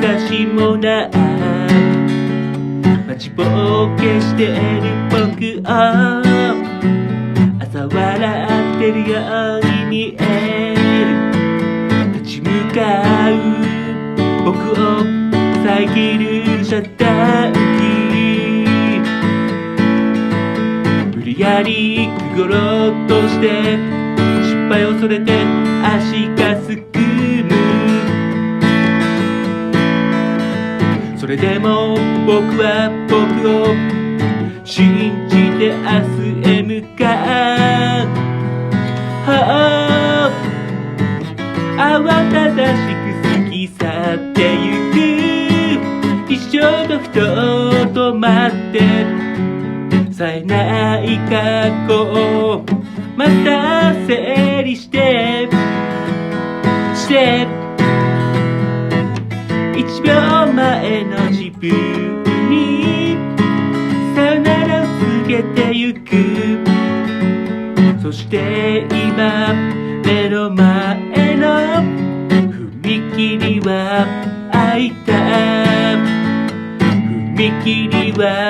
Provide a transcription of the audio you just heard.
兆しもない待ちぼうけしてる僕を嘲笑ってるように見える立ち向かう僕を遮る遮断機無理やりくぐろうとして失敗を恐れて足がすくむそれでも僕は僕を信じて明日へ向かう、慌ただしく過ぎ去ってゆく日常がふと止まって冴えない過去をまた整理して1秒前の自分にさよならを告げてゆくそして今目の前の踏切は開いた踏切は